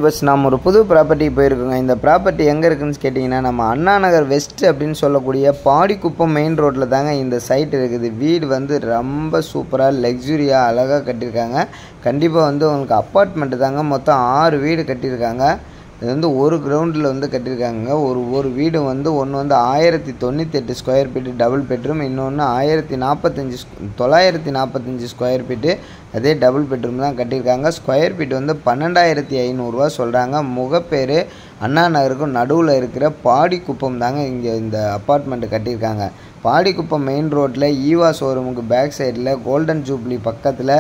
Bus நாம் ஒரு புது ப்ராப்பர்ட்டி போயிருக்கோங்க. இந்த ப்ராப்பர்ட்டி எங்கே இருக்குதுன்னு கேட்டிங்கன்னா, நம்ம அண்ணா நகர் வெஸ்ட் அப்படின்னு சொல்லக்கூடிய பாடிக்குப்பம் மெயின் ரோட்டில் தாங்க இந்த சைட் இருக்குது. வீடு வந்து ரொம்ப சூப்பராக லக்ஸுரியாக அழகாக கட்டியிருக்காங்க. கண்டிப்பாக வந்து உங்களுக்கு அப்பார்ட்மெண்ட்டு தாங்க. மொத்தம் 6 வீடு கட்டியிருக்காங்க. இது வந்து ஒரு கிரவுண்டில் வந்து கட்டியிருக்காங்க. ஒரு வீடு வந்து ஒன்று வந்து 1098 ஸ்கொயர் ஃபீட்டு டபுள் பெட்ரூம், இன்னொன்று 945 ஸ்கொயர் ஃபீட்டு அதே டபுள் பெட்ரூம் தான் கட்டியிருக்காங்க. ஸ்கொயர் ஃபீட் வந்து 12,500 சொல்கிறாங்க. முகப்பேர் அண்ணா நகருக்கும் நடுவில் இருக்கிற பாடிக்குப்பம் தாங்க இங்கே இந்த அப்பார்ட்மெண்ட்டு கட்டியிருக்காங்க. பாடிக்குப்பம் மெயின் ரோட்டில் ஈவா ஷோரூமுக்கு பேக் சைடில் கோல்டன் ஜூப்ளி பக்கத்தில்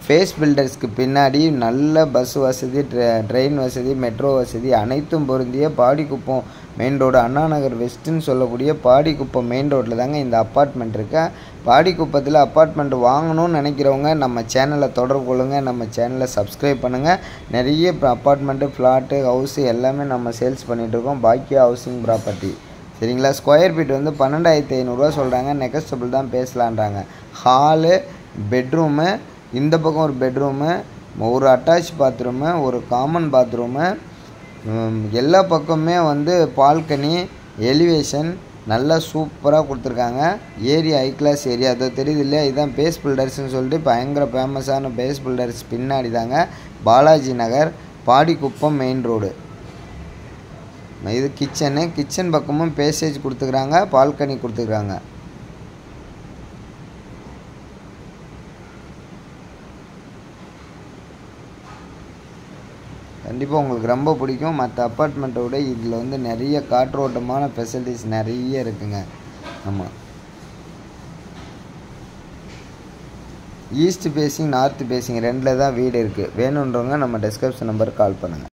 ஃபேஸ் பில்டர்ஸ்க்கு பின்னாடி நல்ல பஸ் வசதி, ட்ரெயின் வசதி, மெட்ரோ வசதி அனைத்தும் பொருந்திய பாடிக்குப்பம் மெயின் ரோடு அண்ணா நகர் வெஸ்ட்டுன்னு சொல்லக்கூடிய பாடிக்குப்பம் மெயின் ரோட்டில் தாங்க இந்த அப்பார்ட்மெண்ட் இருக்கு. பாடிக்குப்பத்தில் அப்பார்ட்மெண்ட் வாங்கணும்னு நினைக்கிறவங்க நம்ம சேனலை தொடர்பு கொள்ளுங்கள். நம்ம சேனலை சப்ஸ்கிரைப் பண்ணுங்கள். நிறைய அப்பார்ட்மெண்ட்டு, ஃப்ளாட்டு, ஹவுஸு எல்லாமே நம்ம சேல்ஸ் பண்ணிகிட்ருக்கோம். பாக்கியா ஹவுசிங் ப்ராப்பர்ட்டி. சரிங்களா? ஸ்கொயர் ஃபீட் வந்து 12,500 சொல்கிறாங்க. நெகஸ்டபிள் தான் பேசலான்றாங்க. ஹாலு, பெட்ரூமு, இந்த பக்கம் ஒரு பெட்ரூமு, ஒரு அட்டாச் பாத்ரூமு, ஒரு காமன் பாத்ரூமு, எல்லா பக்கமே வந்து பால்கனி, எலிவேஷன் நல்லா சூப்பராக கொடுத்துருக்காங்க. Area high class area. அதை தெரியுது இல்லையா? இதுதான் பேஸ் பில்டர்ஸ்ன்னு சொல்லிட்டு பயங்கர ஃபேமஸான பேஸ் பில்டர்ஸ் பின்னாடி தாங்க பாலாஜி நகர் பாடிக்குப்பம் மெயின் ரோடு. இது கிச்சன் பக்கமும் பேசேஜ் கொடுத்துக்கிறாங்க, பால்கனி கொடுத்துக்கிறாங்க. கண்டிப்பாக உங்களுக்கு ரொம்ப பிடிக்கும். மற்ற அப்பார்ட்மெண்ட்டை விட இதில் வந்து நிறைய காற்றோட்டமான ஃபெசிலிட்டிஸ் நிறைய இருக்குங்க. ஆமாம், ஈஸ்ட் பேசிங், நார்த் பேசிங் ரெண்டில் தான் வீடு இருக்குது. வேணுன்றவங்க நம்ம டிஸ்கிரிப்ஷன் நம்பருக்கு கால் பண்ணுங்கள்.